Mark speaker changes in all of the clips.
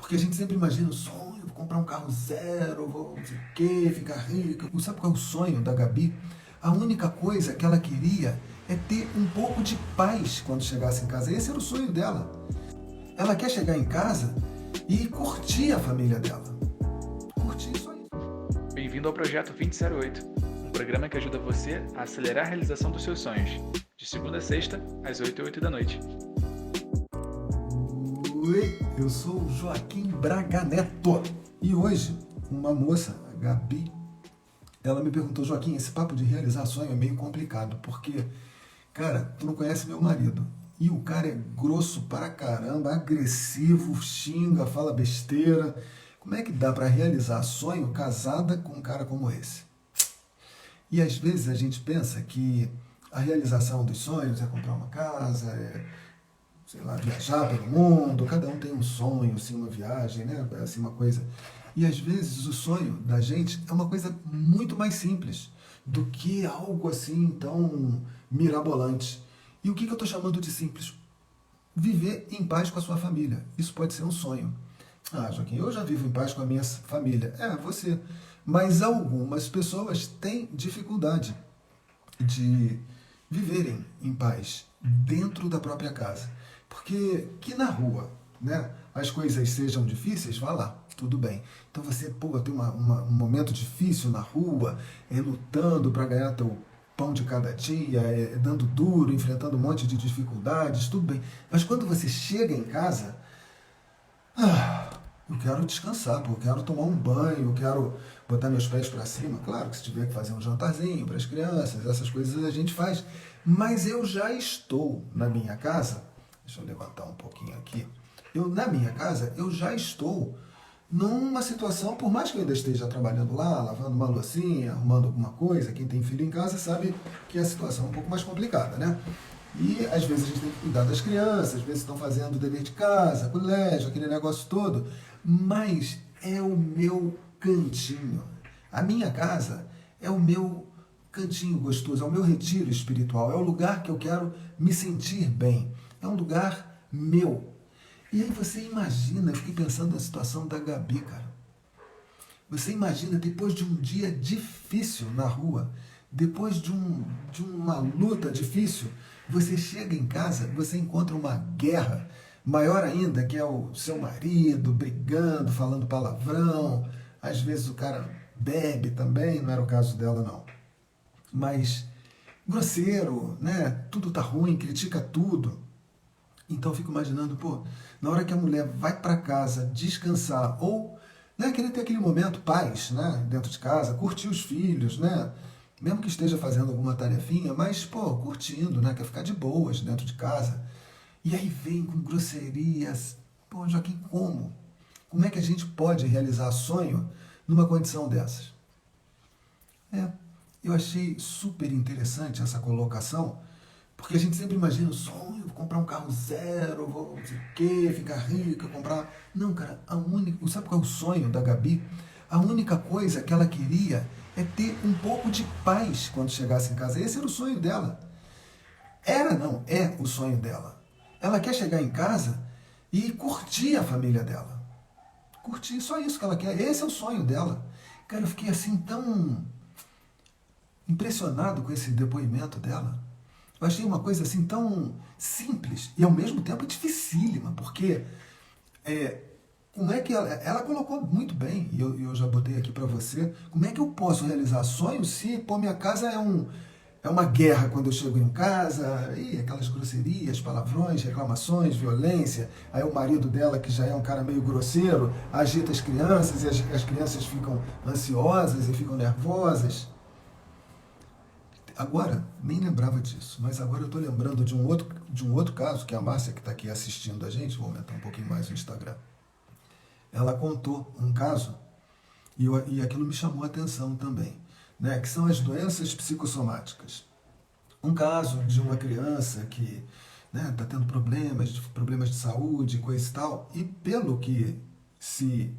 Speaker 1: Porque a gente sempre imagina o sonho, vou comprar um carro zero, vou não sei o quê, ficar rica. Sabe qual é o sonho da Gabi? A única coisa que ela queria é ter um pouco de paz quando chegasse em casa. Esse era o sonho dela. Ela quer chegar em casa e curtir a família dela. Curtir só isso.
Speaker 2: Bem-vindo ao Projeto 2008, um programa que ajuda você a acelerar a realização dos seus sonhos, de segunda a sexta, às 8 e 8 da noite.
Speaker 1: Oi, eu sou o Joaquim Braga Neto. E hoje, uma moça, a Gabi, ela me perguntou: Joaquim, esse papo de realizar sonho é meio complicado, porque, cara, tu não conhece meu marido. E o cara é grosso pra caramba, agressivo, xinga, fala besteira. Como é que dá pra realizar sonho casada com um cara como esse? E às vezes a gente pensa que a realização dos sonhos é comprar uma casa, sei lá, viajar pelo mundo, cada um tem um sonho, assim, uma viagem, né? Assim, uma coisa. E às vezes o sonho da gente é uma coisa muito mais simples do que algo assim tão mirabolante. E o que eu estou chamando de simples? Viver em paz com a sua família. Isso pode ser um sonho. Ah, Joaquim, eu já vivo em paz com a minha família. É, você. Mas algumas pessoas têm dificuldade de viverem em paz dentro da própria casa. Porque que na rua, né, as coisas sejam difíceis, vá lá, tudo bem. Então você, tem um momento difícil na rua, lutando para ganhar teu pão de cada dia, dando duro, enfrentando um monte de dificuldades, tudo bem. Mas quando você chega em casa, eu quero descansar, eu quero tomar um banho, eu quero botar meus pés para cima. Claro que se tiver que fazer um jantarzinho para as crianças, essas coisas a gente faz. Mas eu já estou na minha casa. Deixa eu levantar um pouquinho aqui. Na minha casa, eu já estou numa situação, por mais que eu ainda esteja trabalhando lá, lavando uma loucinha, arrumando alguma coisa, quem tem filho em casa sabe que a situação é um pouco mais complicada, né? E às vezes a gente tem que cuidar das crianças, às vezes estão fazendo o dever de casa, colégio, aquele negócio todo. Mas é o meu cantinho. A minha casa é o meu cantinho gostoso, é o meu retiro espiritual, é o lugar que eu quero me sentir bem. É um lugar meu. E aí você imagina, eu fiquei pensando na situação da Gabi, cara. Você imagina, depois de um dia difícil na rua, depois de uma luta difícil, você chega em casa, você encontra uma guerra, maior ainda, que é o seu marido brigando, falando palavrão. Às vezes o cara bebe também, não era o caso dela não. Mas grosseiro, né? Tudo tá ruim, critica tudo. Então eu fico imaginando, na hora que a mulher vai para casa descansar, ou querer ter aquele momento paz, né, dentro de casa, curtir os filhos, né, mesmo que esteja fazendo alguma tarefinha, mas, curtindo, né, quer ficar de boas dentro de casa. E aí vem com grosserias. Joaquim, como? Como é que a gente pode realizar sonho numa condição dessas? Eu achei super interessante essa colocação, porque a gente sempre imagina o sonho, vou comprar um carro zero, vou não sei o quê, ficar rica, comprar... Não, cara, sabe qual é o sonho da Gabi? A única coisa que ela queria é ter um pouco de paz quando chegasse em casa. Esse era o sonho dela. É o sonho dela. Ela quer chegar em casa e curtir a família dela. Curtir, só isso que ela quer. Esse é o sonho dela. Cara, eu fiquei assim tão impressionado com esse depoimento dela. Eu achei uma coisa assim tão simples e ao mesmo tempo dificílima, porque como é que ela colocou muito bem, e eu já botei aqui para você, como é que eu posso realizar sonhos se minha casa é uma guerra quando eu chego em casa, e aquelas grosserias, palavrões, reclamações, violência, aí o marido dela, que já é um cara meio grosseiro, agita as crianças e as crianças ficam ansiosas e ficam nervosas. Agora, nem lembrava disso, mas agora eu estou lembrando de um outro caso, que a Márcia, que está aqui assistindo a gente, vou aumentar um pouquinho mais o Instagram, ela contou um caso, e aquilo me chamou a atenção também, né, que são as doenças psicossomáticas. Um caso de uma criança que está tendo problemas de saúde, coisa e tal, e pelo que se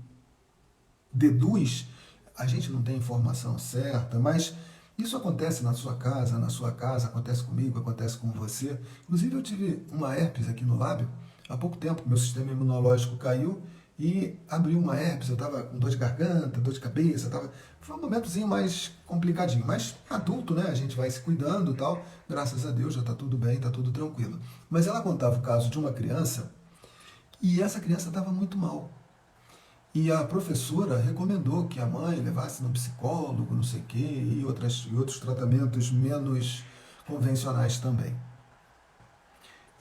Speaker 1: deduz, a gente não tem informação certa, mas isso acontece na sua casa, acontece comigo, acontece com você. Inclusive eu tive uma herpes aqui no lábio há pouco tempo, meu sistema imunológico caiu e abriu uma herpes, eu estava com dor de garganta, dor de cabeça, foi um momentozinho mais complicadinho, mas adulto, né, a gente vai se cuidando e tal, graças a Deus já está tudo bem, está tudo tranquilo. Mas ela contava o caso de uma criança, e essa criança estava muito mal. E a professora recomendou que a mãe levasse no psicólogo, não sei o quê, e outros tratamentos menos convencionais também.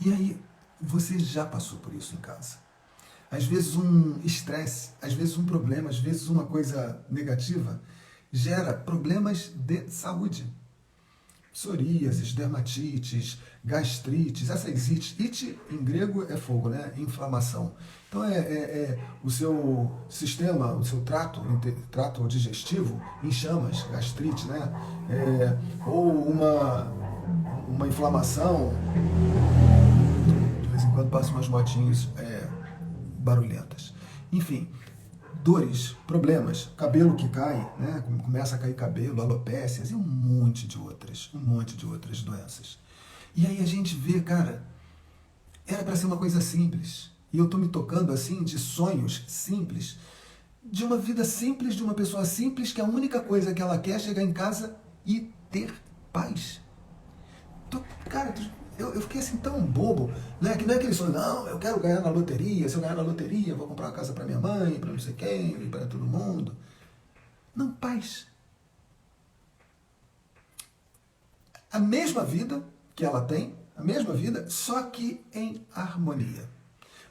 Speaker 1: E aí, você já passou por isso em casa? Às vezes um estresse, às vezes um problema, às vezes uma coisa negativa gera problemas de saúde. Psoríases, dermatites, gastrites, essas it em grego é fogo, né? Inflamação. Então o seu sistema, o seu trato digestivo em chamas, gastrite, né? Ou uma inflamação. De vez em quando passam umas motinhas barulhentas. Enfim, dores, problemas, cabelo que cai, né? Começa a cair cabelo, alopécias e um monte de outras doenças. E aí a gente vê, cara, era para ser uma coisa simples. E eu tô me tocando assim de sonhos simples, de uma vida simples, de uma pessoa simples que a única coisa que ela quer é chegar em casa e ter paz. Cara, eu fiquei assim tão bobo, né? Que não é aquele sonho, não, eu quero ganhar na loteria, se eu ganhar na loteria, eu vou comprar uma casa para minha mãe, para não sei quem, para todo mundo. Não, paz. A mesma vida que ela tem, a mesma vida, só que em harmonia.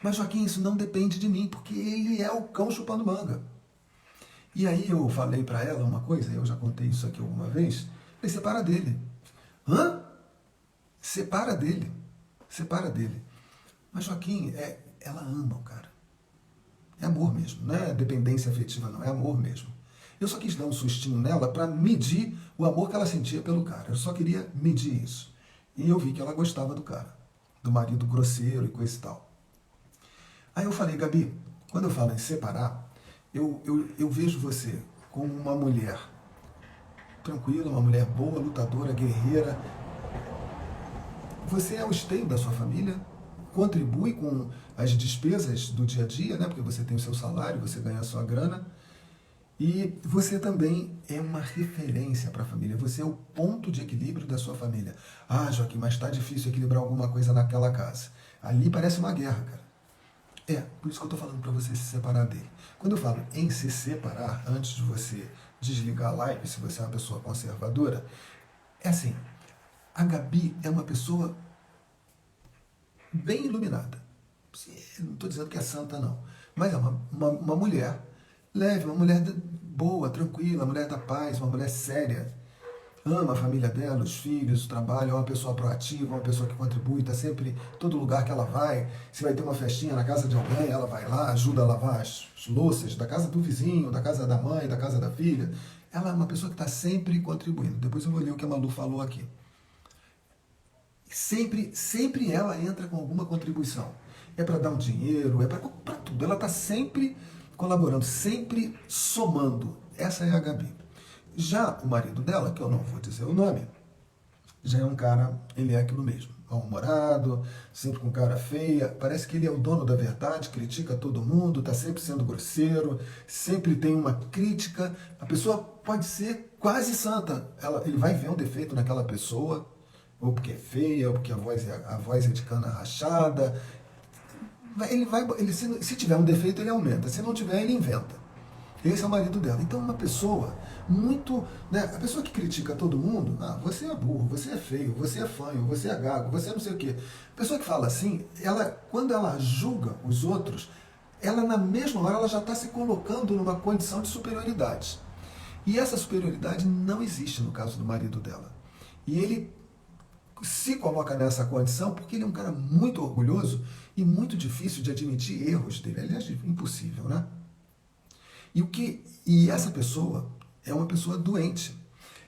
Speaker 1: Mas, Joaquim, isso não depende de mim, porque ele é o cão chupando manga. E aí eu falei para ela uma coisa, eu já contei isso aqui alguma vez, falei, separa dele. Hã? Separa dele. Separa dele. Mas, Joaquim, ela ama o cara. É amor mesmo, não é dependência afetiva não, é amor mesmo. Eu só quis dar um sustinho nela para medir o amor que ela sentia pelo cara. Eu só queria medir isso. E eu vi que ela gostava do cara, do marido grosseiro e coisa e tal. Aí eu falei, Gabi, quando eu falo em separar, eu vejo você como uma mulher tranquila, uma mulher boa, lutadora, guerreira. Você é o esteio da sua família, contribui com as despesas do dia a dia, né? Porque você tem o seu salário, você ganha a sua grana. E você também é uma referência para a família. Você é o ponto de equilíbrio da sua família. Ah, Joaquim, mas está difícil equilibrar alguma coisa naquela casa. Ali parece uma guerra, cara. Por isso que eu estou falando para você se separar dele. Quando eu falo em se separar, antes de você desligar a live, se você é uma pessoa conservadora, é assim, a Gabi é uma pessoa bem iluminada. Não estou dizendo que é santa, não. Mas é uma mulher leve, uma mulher boa, tranquila, uma mulher da paz, uma mulher séria. Ama a família dela, os filhos, o trabalho, é uma pessoa proativa, uma pessoa que contribui, está sempre, todo lugar que ela vai, se vai ter uma festinha na casa de alguém, ela vai lá, ajuda a lavar as louças da casa do vizinho, da casa da mãe, da casa da filha. Ela é uma pessoa que está sempre contribuindo. Depois eu vou ler o que a Malu falou aqui. Sempre ela entra com alguma contribuição. É para dar um dinheiro, é para tudo. Ela está sempre colaborando, sempre somando. Essa é a Gabi. Já o marido dela, que eu não vou dizer o nome, já é um cara, ele é aquilo mesmo, mal-humorado, sempre com cara feia, parece que ele é o dono da verdade, critica todo mundo, está sempre sendo grosseiro, sempre tem uma crítica. A pessoa pode ser quase santa, ele vai ver um defeito naquela pessoa, ou porque é feia, ou porque a voz é de cana rachada. Se tiver um defeito, ele aumenta, se não tiver, ele inventa. Esse é o marido dela. Então, uma pessoa muito... Né, a pessoa que critica todo mundo, você é burro, você é feio, você é fanho, você é gago, você é não sei o quê. A pessoa que fala assim, quando ela julga os outros, ela na mesma hora ela já está se colocando numa condição de superioridade. E essa superioridade não existe no caso do marido dela. E ele se coloca nessa condição porque ele é um cara muito orgulhoso e muito difícil de admitir erros dele. Aliás, impossível, né? E essa pessoa é uma pessoa doente.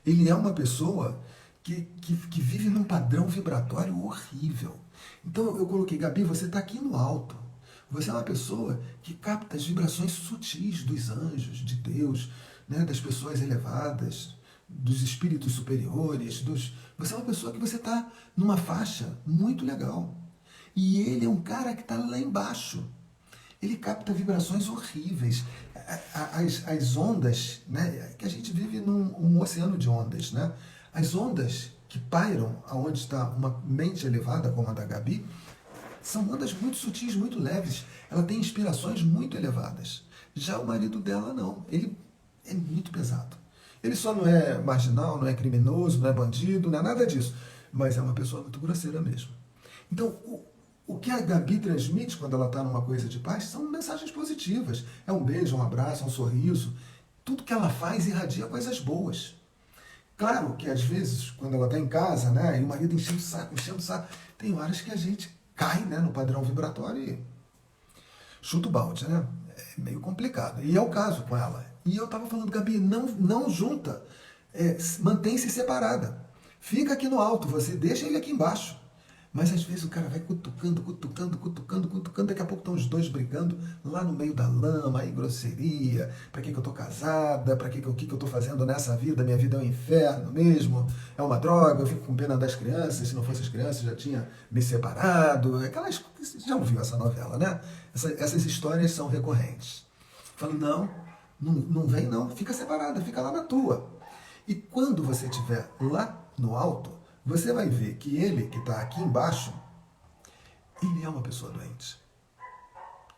Speaker 1: Ele é uma pessoa que vive num padrão vibratório horrível. Então eu coloquei, Gabi, você está aqui no alto. Você é uma pessoa que capta as vibrações sutis dos anjos, de Deus, né, das pessoas elevadas, dos espíritos superiores. Você é uma pessoa que você está numa faixa muito legal. E ele é um cara que está lá embaixo. ele capta vibrações horríveis. As ondas, né, que a gente vive num oceano de ondas, né? As ondas que pairam aonde está uma mente elevada, como a da Gabi, são ondas muito sutis, muito leves. Ela tem inspirações muito elevadas. Já o marido dela não. Ele é muito pesado. Ele só não é marginal, não é criminoso, não é bandido, não é nada disso. Mas é uma pessoa muito grosseira mesmo. Então, o que a Gabi transmite quando ela está numa coisa de paz são mensagens positivas. É um beijo, um abraço, um sorriso. Tudo que ela faz irradia coisas boas. Claro que às vezes, quando ela está em casa, né, e o marido enchendo o saco, tem horas que a gente cai, né, no padrão vibratório e chuta o balde, né? É meio complicado. E é o caso com ela. E eu estava falando, Gabi, não junta. Mantém-se separada. Fica aqui no alto, você deixa ele aqui embaixo. Mas às vezes o cara vai cutucando, daqui a pouco estão os dois brigando lá no meio da lama, aí grosseria, pra que eu tô casada, o que eu tô fazendo nessa vida, minha vida é um inferno mesmo, é uma droga, eu fico com pena das crianças, se não fosse as crianças já tinha me separado, aquelas, já ouviu essa novela, né? Essas histórias são recorrentes. Falo, não vem não, fica separada, fica lá na tua. E quando você estiver lá no alto, você vai ver que ele, que está aqui embaixo, ele é uma pessoa doente.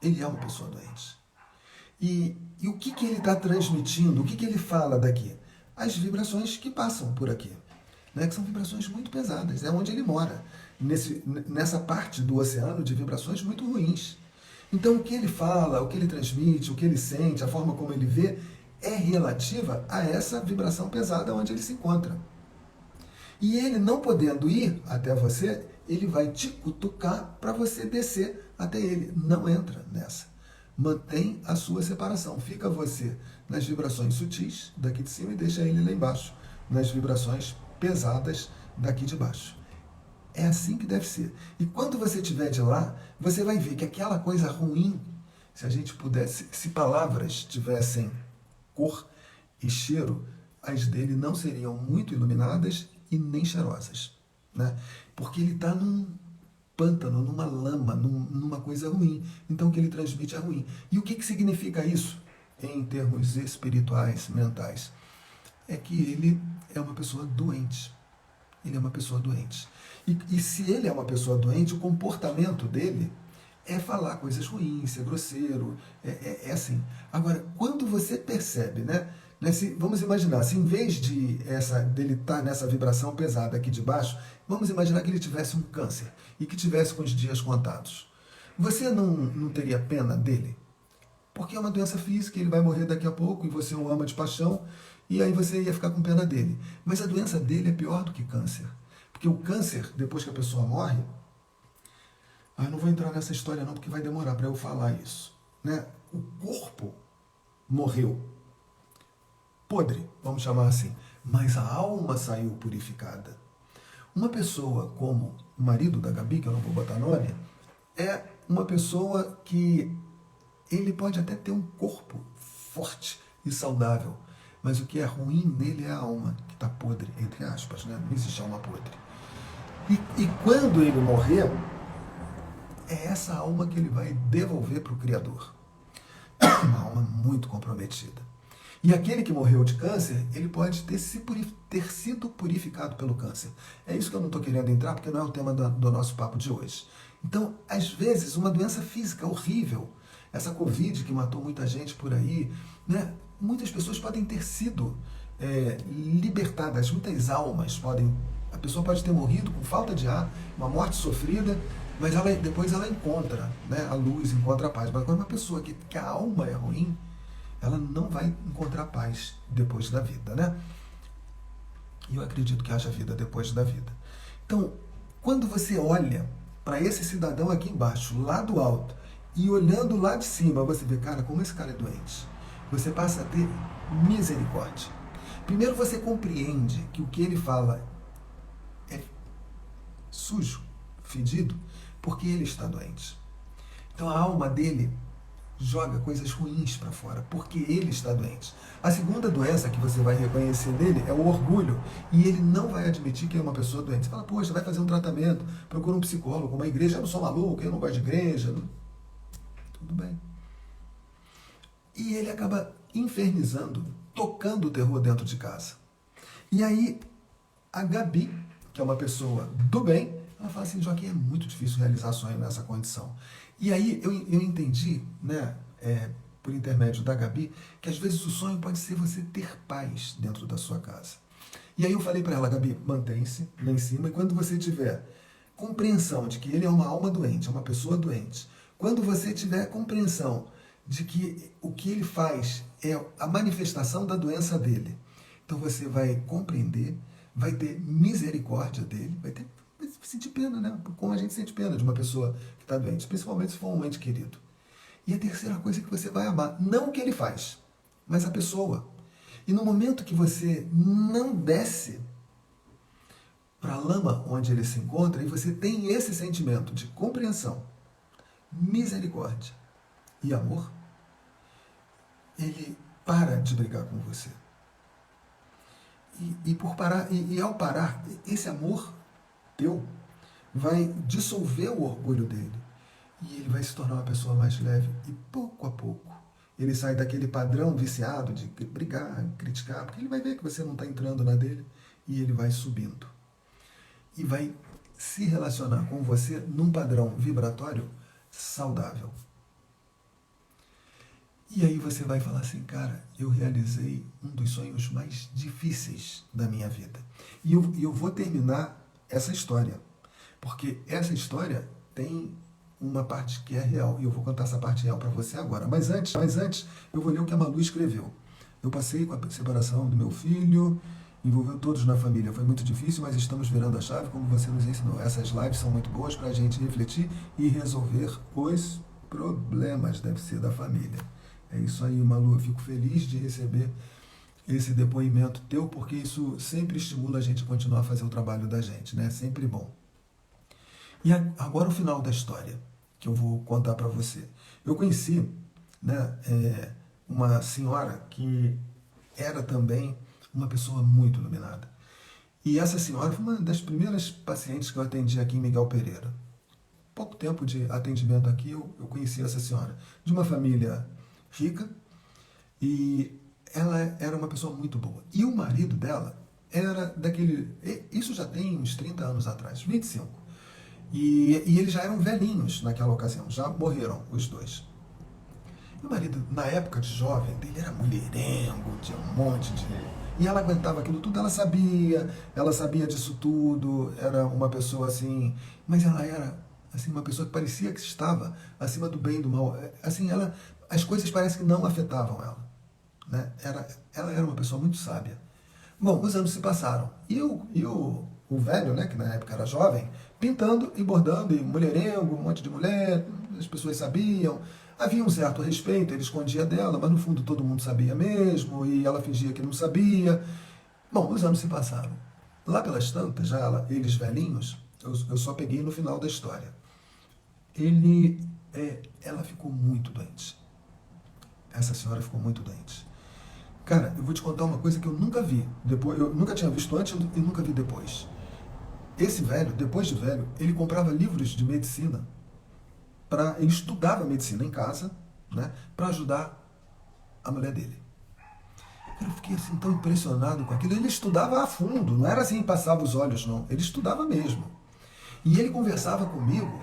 Speaker 1: Ele é uma pessoa doente. E o que ele está transmitindo, o que ele fala daqui? As vibrações que passam por aqui, né? Que são vibrações muito pesadas, é onde ele mora, nessa parte do oceano de vibrações muito ruins. Então o que ele fala, o que ele transmite, o que ele sente, a forma como ele vê, é relativa a essa vibração pesada onde ele se encontra. E ele não podendo ir até você, ele vai te cutucar para você descer até ele. Não entra nessa. Mantém a sua separação. Fica você nas vibrações sutis daqui de cima e deixa ele lá embaixo, nas vibrações pesadas daqui de baixo. É assim que deve ser. E quando você estiver de lá, você vai ver que aquela coisa ruim, se a gente pudesse, se palavras tivessem cor e cheiro, as dele não seriam muito iluminadas e nem cheirosas, né? Porque ele está num pântano, numa lama, numa coisa ruim. Então o que ele transmite é ruim. E o que significa isso em termos espirituais, mentais? É que ele é uma pessoa doente. Ele é uma pessoa doente. E se ele é uma pessoa doente, o comportamento dele é falar coisas ruins, ser grosseiro, é assim. Agora, quando você percebe, né? Vamos imaginar, se em vez dele estar nessa vibração pesada aqui de baixo, vamos imaginar que ele tivesse um câncer e que tivesse com os dias contados. Você não teria pena dele? Porque é uma doença física, ele vai morrer daqui a pouco e você o ama de paixão, e aí você ia ficar com pena dele. Mas a doença dele é pior do que câncer. Porque o câncer, depois que a pessoa morre, eu não vou entrar nessa história não, porque vai demorar para eu falar isso, né? O corpo morreu podre, vamos chamar assim, mas a alma saiu purificada. Uma pessoa como o marido da Gabi, que eu não vou botar nome, é uma pessoa que ele pode até ter um corpo forte e saudável, mas o que é ruim nele é a alma, que está podre, entre aspas, né? Não existe alma podre. E quando ele morrer, é essa alma que ele vai devolver para o Criador. Uma alma muito comprometida. E aquele que morreu de câncer, ele pode ter sido purificado pelo câncer. É isso que eu não estou querendo entrar, porque não é o tema do nosso papo de hoje. Então, às vezes, uma doença física horrível, essa Covid que matou muita gente por aí, né? Muitas pessoas podem ter sido libertadas, muitas almas podem... A pessoa pode ter morrido com falta de ar, uma morte sofrida, mas depois ela encontra, né, a luz, encontra a paz. Mas agora uma pessoa que a alma é ruim, ela não vai encontrar paz depois da vida, né? E eu acredito que haja vida depois da vida. Então, quando você olha para esse cidadão aqui embaixo, lá do alto, e olhando lá de cima, você vê, cara, como esse cara é doente. Você passa a ter misericórdia. Primeiro você compreende que o que ele fala é sujo, fedido, porque ele está doente. Então a alma dele joga coisas ruins para fora, porque ele está doente. A segunda doença que você vai reconhecer nele é o orgulho, e ele não vai admitir que é uma pessoa doente. Você fala, poxa, vai fazer um tratamento, procura um psicólogo, uma igreja, eu não sou maluco, eu não gosto de igreja. Tudo bem. E ele acaba infernizando, tocando o terror dentro de casa. E aí, a Gabi, que é uma pessoa do bem, ela fala assim, Joaquim, é muito difícil realizar sonho nessa condição. E aí eu entendi, né, por intermédio da Gabi, que às vezes o sonho pode ser você ter paz dentro da sua casa. E aí eu falei para ela, Gabi, mantém-se lá em cima, e quando você tiver compreensão de que ele é uma alma doente, é uma pessoa doente, quando você tiver compreensão de que o que ele faz é a manifestação da doença dele, então você vai compreender, vai ter misericórdia dele, vai sentir pena, né? Como a gente sente pena de uma pessoa que está doente, principalmente se for um ente querido. E a terceira coisa é que você vai amar, não o que ele faz, mas a pessoa. E no momento que você não desce para a lama onde ele se encontra, e você tem esse sentimento de compreensão, misericórdia e amor, ele para de brigar com você. E por parar, e ao parar, esse amor teu vai dissolver o orgulho dele. E ele vai se tornar uma pessoa mais leve. E pouco a pouco, ele sai daquele padrão viciado de brigar, criticar, porque ele vai ver que você não está entrando na dele, e ele vai subindo. E vai se relacionar com você num padrão vibratório saudável. E aí você vai falar assim, cara, eu realizei um dos sonhos mais difíceis da minha vida. E eu vou terminar essa história, porque essa história tem uma parte que é real, e eu vou contar essa parte real para você agora. Mas antes, eu vou ler o que a Malu escreveu. Eu passei com a separação do meu filho, envolveu todos na família. Foi muito difícil, mas estamos virando a chave, como você nos ensinou. Essas lives são muito boas para a gente refletir e resolver os problemas, deve ser, da família. É isso aí, Malu. Eu fico feliz de receber esse depoimento teu, porque isso sempre estimula a gente a continuar a fazer o trabalho da gente, né? Sempre bom. E agora o final da história, que eu vou contar para você. Eu conheci, né, uma senhora que era também uma pessoa muito iluminada. E essa senhora foi uma das primeiras pacientes que eu atendi aqui em Miguel Pereira. Pouco tempo de atendimento aqui, eu conheci essa senhora. De uma família rica, e ela era uma pessoa muito boa. E o marido dela era daquele... Isso já tem uns 30 anos atrás, 25. E eles já eram velhinhos naquela ocasião, já morreram os dois. E o marido, na época de jovem, ele era mulherengo, tinha um monte de... E ela aguentava aquilo tudo, ela sabia disso tudo, era uma pessoa assim... Mas ela era assim, uma pessoa que parecia que estava acima do bem e do mal. Assim, as coisas parecem que não afetavam ela. Né? Ela era uma pessoa muito sábia. Bom, os anos se passaram. E o velho, né, que na época era jovem, pintando e bordando, e mulherengo, um monte de mulher, as pessoas sabiam. Havia um certo respeito, ele escondia dela, mas no fundo todo mundo sabia mesmo, e ela fingia que não sabia. Bom, os anos se passaram. Lá pelas tantas, já eles velhinhos, eu só peguei no final da história. Ela ficou muito doente. Essa senhora ficou muito doente. Cara, eu vou te contar uma coisa que eu nunca vi. Eu nunca tinha visto antes e nunca vi depois. Esse velho, depois de velho, ele comprava livros de medicina. Ele estudava medicina em casa, né, para ajudar a mulher dele. Eu fiquei assim tão impressionado com aquilo. Ele estudava a fundo, não era assim, passava os olhos, não. Ele estudava mesmo. E ele conversava comigo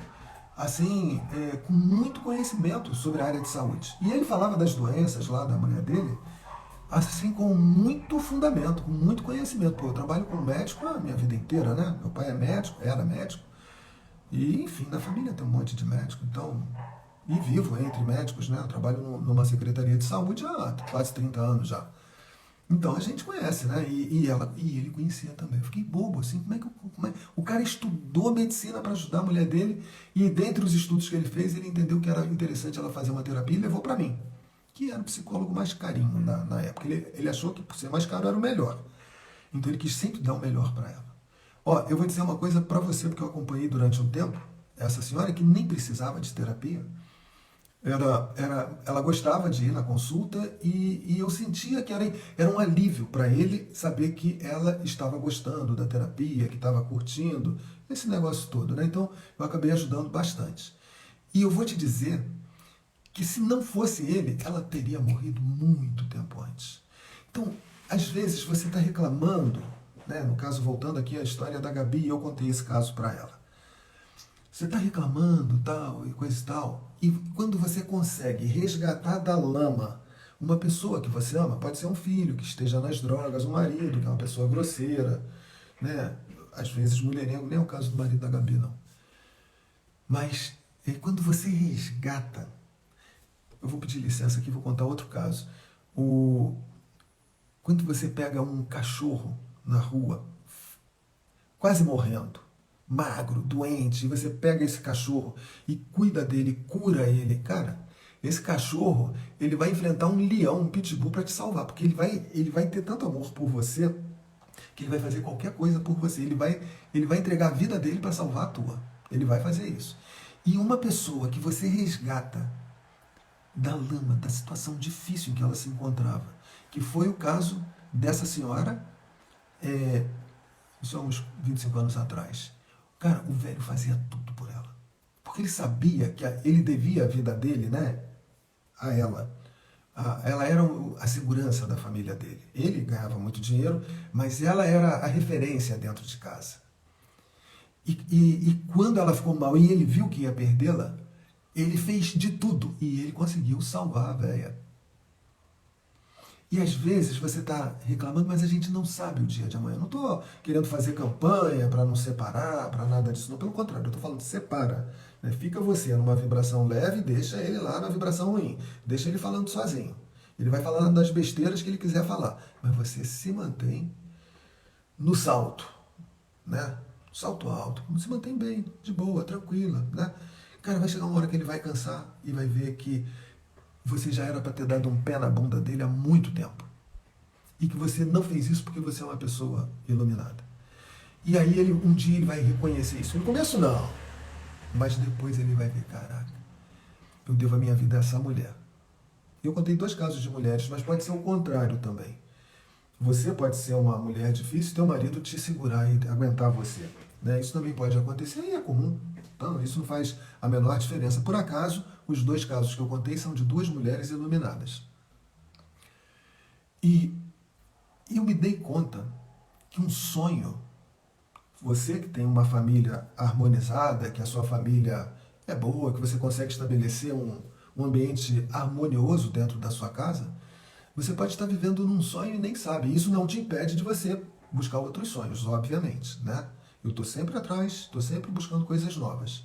Speaker 1: assim, com muito conhecimento sobre a área de saúde. E ele falava das doenças lá da mulher dele, assim, com muito fundamento, com muito conhecimento. Pô, eu trabalho com médico a minha vida inteira, né? Meu pai é médico, era médico. E, enfim, na família tem um monte de médico, então... E vivo entre médicos, né? Eu trabalho numa secretaria de saúde há quase 30 anos já. Então a gente conhece, né? E ele conhecia também. Eu fiquei bobo, assim, o cara estudou medicina para ajudar a mulher dele, e dentre os estudos que ele fez, ele entendeu que era interessante ela fazer uma terapia e levou para mim, que era o psicólogo mais carinho na época. Ele achou que por ser mais caro era o melhor. Então ele quis sempre dar o melhor para ela. Ó, eu vou dizer uma coisa para você, porque eu acompanhei durante um tempo essa senhora que nem precisava de terapia. Ela gostava de ir na consulta, e eu sentia que era um alívio para ele saber que ela estava gostando da terapia, que estava curtindo, esse negócio todo, né? Então eu acabei ajudando bastante. E eu vou te dizer que se não fosse ele, ela teria morrido muito tempo antes. Então, às vezes você está reclamando, né? No caso, voltando aqui à história da Gabi, eu contei esse caso para ela. Você está reclamando, tal, e coisa e tal, e quando você consegue resgatar da lama uma pessoa que você ama, pode ser um filho que esteja nas drogas, um marido que é uma pessoa grosseira, né? Às vezes mulherengo, nem é o caso do marido da Gabi, não. Mas quando você resgata, eu vou pedir licença aqui, vou contar outro caso. Quando você pega um cachorro na rua, quase morrendo, magro, doente, e você pega esse cachorro e cuida dele, cura ele, cara, esse cachorro, ele vai enfrentar um leão, um pitbull para te salvar, porque ele vai ter tanto amor por você que ele vai fazer qualquer coisa por você, ele vai entregar a vida dele para salvar a tua, ele vai fazer isso. E uma pessoa que você resgata da lama, da situação difícil em que ela se encontrava, que foi o caso dessa senhora, isso há uns 25 anos atrás. Cara, o velho fazia tudo por ela. Porque ele sabia que ele devia a vida dele, né, a ela. Ela era a segurança da família dele. Ele ganhava muito dinheiro, mas ela era a referência dentro de casa. E quando ela ficou mal e ele viu que ia perdê-la, ele fez de tudo e ele conseguiu salvar a velha. E às vezes você está reclamando, mas a gente não sabe o dia de amanhã. Eu não estou querendo fazer campanha para não separar, para nada disso. Não, pelo contrário, eu estou falando separa. Né? Fica você numa vibração leve, deixa ele lá na vibração ruim. Deixa ele falando sozinho. Ele vai falando das besteiras que ele quiser falar. Mas você se mantém no salto. Né? Salto alto. Se mantém bem, de boa, tranquila. Né? Cara, vai chegar uma hora que ele vai cansar e vai ver que você já era para ter dado um pé na bunda dele há muito tempo. E que você não fez isso porque você é uma pessoa iluminada. E aí um dia ele vai reconhecer isso. No começo não. Mas depois ele vai ver, caraca, eu devo a minha vida a essa mulher. Eu contei 2 casos de mulheres, mas pode ser o contrário também. Você pode ser uma mulher difícil e teu marido te segurar e aguentar você. Né? Isso também pode acontecer e é comum. Então, isso não faz a menor diferença. Por acaso, os 2 casos que eu contei são de 2 mulheres iluminadas. E eu me dei conta que um sonho, você que tem uma família harmonizada, que a sua família é boa, que você consegue estabelecer um ambiente harmonioso dentro da sua casa, você pode estar vivendo num sonho e nem sabe. Isso não te impede de você buscar outros sonhos, obviamente, né? Eu estou sempre atrás, estou sempre buscando coisas novas.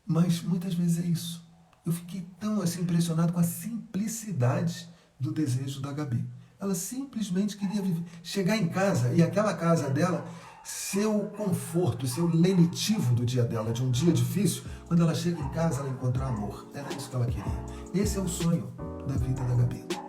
Speaker 1: Mas muitas vezes é isso. Eu fiquei tão assim, impressionado com a simplicidade do desejo da Gabi. Ela simplesmente queria chegar em casa e aquela casa dela ser o conforto, ser o lenitivo do dia dela, de um dia difícil. Quando ela chega em casa, ela encontra amor. Era isso que ela queria. Esse é o sonho da vida da Gabi.